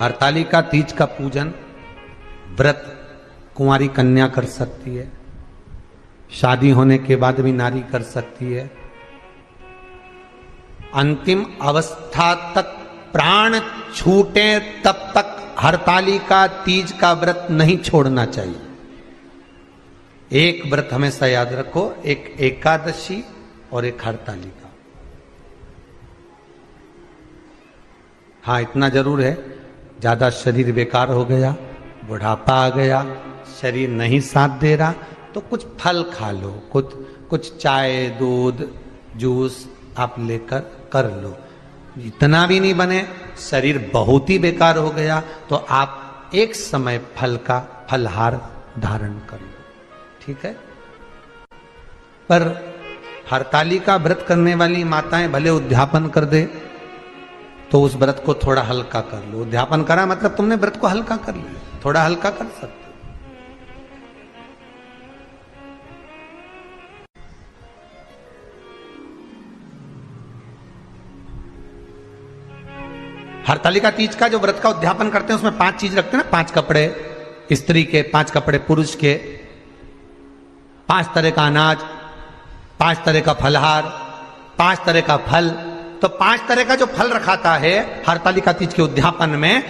हरतालिका तीज का पूजन व्रत कुंवारी कन्या कर सकती है, शादी होने के बाद भी नारी कर सकती है। अंतिम अवस्था तक प्राण छूटे तब तक हरतालिका तीज का व्रत नहीं छोड़ना चाहिए। एक व्रत हमेशा याद रखो, एक एकादशी और एक हरतालिका। हाँ, इतना जरूर है, ज्यादा शरीर बेकार हो गया, बुढ़ापा आ गया, शरीर नहीं साथ दे रहा, तो कुछ फल खा लो, कुछ चाय दूध जूस आप लेकर कर लो। इतना भी नहीं बने, शरीर बहुत ही बेकार हो गया, तो आप एक समय फल का फलहार धारण कर लो, ठीक है। पर हरतालिका व्रत करने वाली माताएं भले उद्यापन कर दे तो उस व्रत को थोड़ा हल्का कर लो। उद्यापन करा मतलब तुमने व्रत को हल्का कर लिया, थोड़ा हल्का कर सकते। हरतालिका तीज का जो व्रत का उद्यापन करते हैं उसमें 5 चीज रखते हैं ना, 5 कपड़े स्त्री के, 5 कपड़े पुरुष के, 5 तरह का अनाज, 5 तरह का फलहार, 5 तरह का फल। तो 5 तरह का जो फल रखाता है हरतालिका तीज के उद्यापन में,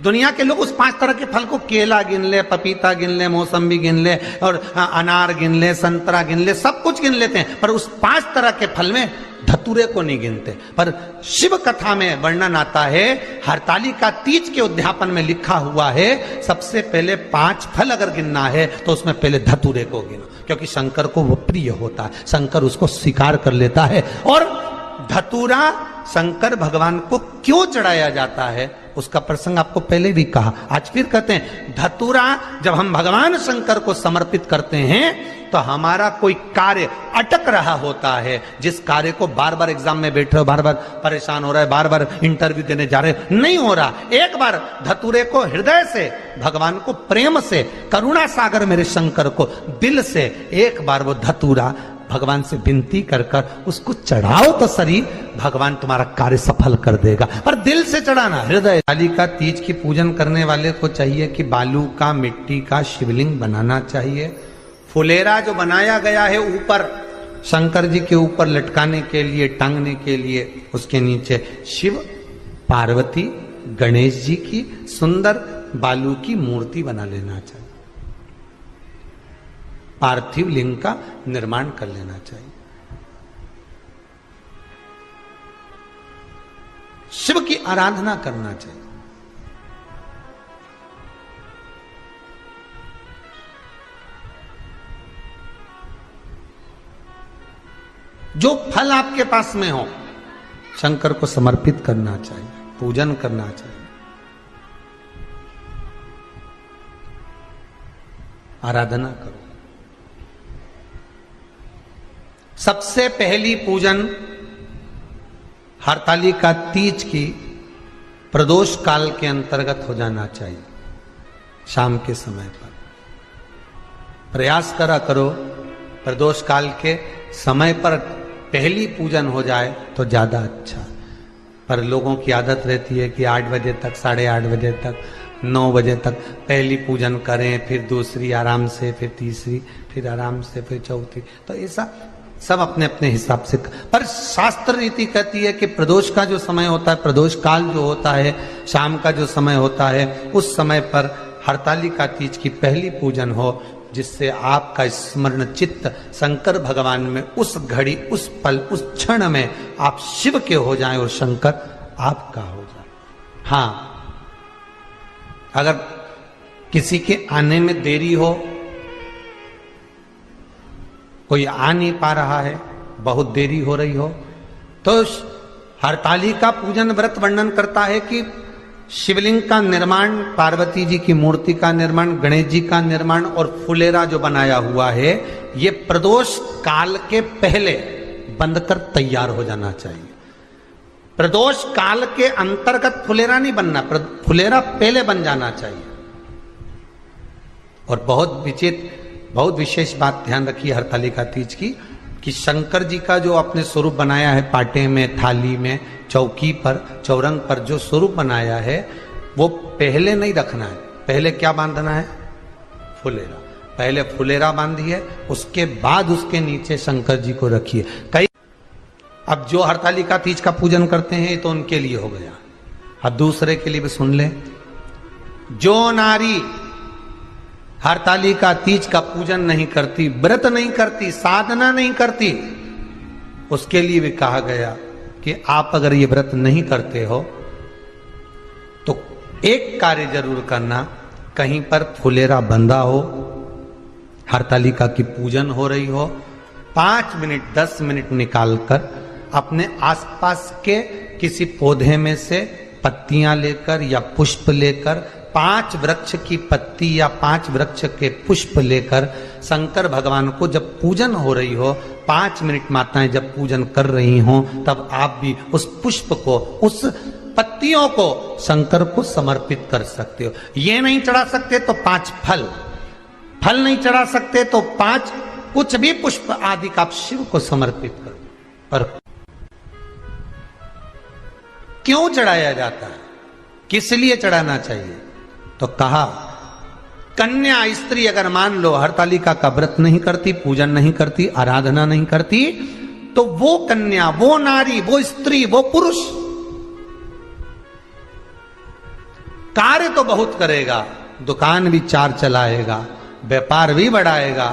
दुनिया के लोग उस 5 तरह के फल को केला गिन ले, पपीता गिन ले, मौसम्बी गिन ले और अनार गिन ले, संतरा गिन ले, सब कुछ गिन लेते हैं, पर उस 5 तरह के फल में धतूरे को नहीं गिनते। पर शिव कथा में वर्णन आता है, हरतालिका तीज के उद्यापन में लिखा हुआ है, सबसे पहले 5 फल अगर गिनना है तो उसमें पहले धतूरे को गिनो, क्योंकि शंकर को वो प्रिय होता है, शंकर उसको स्वीकार कर लेता है। और धतूरा शंकर भगवान को क्यों चढ़ाया जाता है उसका प्रसंग आपको पहले भी कहा, आज फिर कहते हैं। धतूरा जब हम भगवान शंकर को समर्पित करते हैं तो हमारा कोई कार्य अटक रहा होता है, जिस कार्य को बार बार एग्जाम में बैठ रहे हो, बार बार परेशान हो रहा है, बार बार इंटरव्यू देने जा रहे हो, नहीं हो रहा, एक बार धतूरे को हृदय से भगवान को प्रेम से, करुणा सागर मेरे शंकर को दिल से एक बार वो धतूरा भगवान से विनती कर कर उसको चढ़ाओ तो सही, भगवान तुम्हारा कार्य सफल कर देगा। पर दिल से चढ़ाना, हृदय। हरतालिका तीज की पूजन करने वाले को चाहिए कि बालू का, मिट्टी का शिवलिंग बनाना चाहिए। फुलेरा जो बनाया गया है ऊपर शंकर जी के ऊपर लटकाने के लिए, टांगने के लिए, उसके नीचे शिव, पार्वती, गणेश जी की सुंदर बालू की मूर्ति बना लेना चाहिए, पार्थिव लिंग का निर्माण कर लेना चाहिए। शिव की आराधना करना चाहिए। जो फल आपके पास में हो शंकर को समर्पित करना चाहिए, पूजन करना चाहिए, आराधना करो। सबसे पहली पूजन हरतालिका तीज की प्रदोष काल के अंतर्गत हो जाना चाहिए, शाम के समय पर। प्रयास करा करो प्रदोष काल के समय पर पहली पूजन हो जाए तो ज्यादा अच्छा। पर लोगों की आदत रहती है कि 8 बजे तक, 8:30 बजे तक, 9 बजे तक पहली पूजन करें, फिर दूसरी आराम से, फिर तीसरी, फिर आराम से, फिर चौथी। तो ऐसा सब अपने अपने हिसाब से। पर शास्त्र रीति कहती है कि प्रदोष का जो समय होता है, प्रदोष काल जो होता है, शाम का जो समय होता है, उस समय पर हरतालिका तीज की पहली पूजन हो, जिससे आपका स्मरण चित्त शंकर भगवान में उस घड़ी, उस पल, उस क्षण में आप शिव के हो जाएं और शंकर आपका हो जाए। हाँ, अगर किसी के आने में देरी हो, कोई आ नहीं पा रहा है, बहुत देरी हो रही हो, तो हरतालिका पूजन व्रत वर्णन करता है कि शिवलिंग का निर्माण, पार्वती जी की मूर्ति का निर्माण, गणेश जी का निर्माण और फुलेरा जो बनाया हुआ है, ये प्रदोष काल के पहले बंद कर तैयार हो जाना चाहिए। प्रदोष काल के अंतर्गत फुलेरा नहीं बनना, फुलेरा पहले बन जाना चाहिए। और बहुत विशेष बात ध्यान रखिए हरतालिका तीज की, कि शंकर जी का जो अपने स्वरूप बनाया है, पाटे में, थाली में, चौकी पर, चौरंग पर जो स्वरूप बनाया है, वो पहले नहीं रखना है। पहले क्या बांधना है? फुलेरा। पहले फुलेरा बांधिए, उसके बाद उसके नीचे शंकर जी को रखिए। कई अब जो हरतालिका तीज का पूजन करते हैं तो उनके लिए हो गया। अब दूसरे के लिए भी सुन ले। जो नारी हरतालिका तीज का पूजन नहीं करती, व्रत नहीं करती, साधना नहीं करती, उसके लिए भी कहा गया कि आप अगर ये व्रत नहीं करते हो तो एक कार्य जरूर करना, कहीं पर फुलेरा बंधा हो, हरतालिका की पूजन हो रही हो, 5 मिनट 10 मिनट निकालकर अपने आसपास के किसी पौधे में से पत्तियां लेकर या पुष्प लेकर, 5 वृक्ष की पत्ती या 5 वृक्ष के पुष्प लेकर शंकर भगवान को जब पूजन हो रही हो, 5 मिनट माताएं जब पूजन कर रही हो, तब आप भी उस पुष्प को, उस पत्तियों को शंकर को समर्पित कर सकते हो। ये नहीं चढ़ा सकते तो 5 फल नहीं चढ़ा सकते तो 5 कुछ भी पुष्प आदि का आप शिव को समर्पित करो। पर क्यों चढ़ाया जाता है, किस लिए चढ़ाना चाहिए? तो कहा कन्या स्त्री अगर मान लो हरतालिका का व्रत नहीं करती, पूजन नहीं करती, आराधना नहीं करती, तो वो कन्या, वो नारी, वो स्त्री, वो पुरुष कार्य तो बहुत करेगा, दुकान भी 4 चलाएगा, व्यापार भी बढ़ाएगा,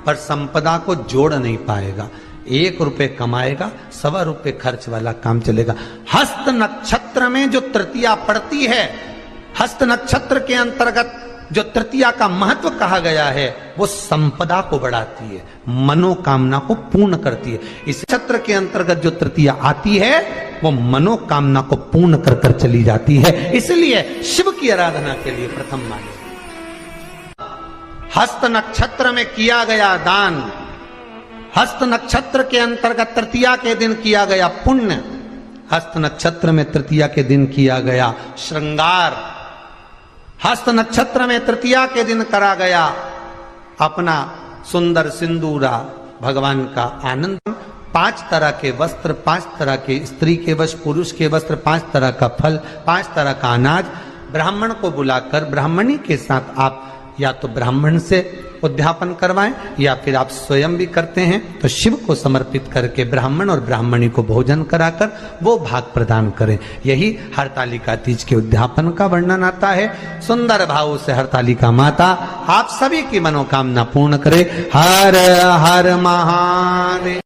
पर संपदा को जोड़ नहीं पाएगा। 1 रुपए कमाएगा, 1.25 रुपए खर्च वाला काम चलेगा। हस्त नक्षत्र में जो तृतीया पड़ती है, हस्त नक्षत्र के अंतर्गत जो तृतीया का महत्व कहा गया है, वो संपदा को बढ़ाती है, मनोकामना को पूर्ण करती है। इस नक्षत्र के अंतर्गत जो तृतीया आती है वो मनोकामना को पूर्ण कर कर चली जाती है। इसलिए शिव की आराधना के लिए प्रथम माने। हस्त नक्षत्र में किया गया दान, हस्त नक्षत्र के अंतर्गत तृतीया के दिन किया गया पुण्य, हस्त नक्षत्र में तृतीया के दिन किया गया श्रृंगार, हस्त नक्षत्र में तृतीया के दिन करा गया अपना सुंदर सिंदूरा, भगवान का आनंद, 5 तरह के वस्त्र, 5 तरह के स्त्री के वस्त्र, पुरुष के वस्त्र, 5 तरह का फल, 5 तरह का अनाज, ब्राह्मण को बुलाकर ब्राह्मणी के साथ आप या तो ब्राह्मण से उद्यापन करवाएं या फिर आप स्वयं भी करते हैं तो शिव को समर्पित करके ब्राह्मण और ब्राह्मणी को भोजन कराकर वो भाग प्रदान करें। यही हरतालिका तीज के उद्यापन का वर्णन आता है। सुंदर भाव से हरतालिका माता आप सभी की मनोकामना पूर्ण करे। हर हर महादेव।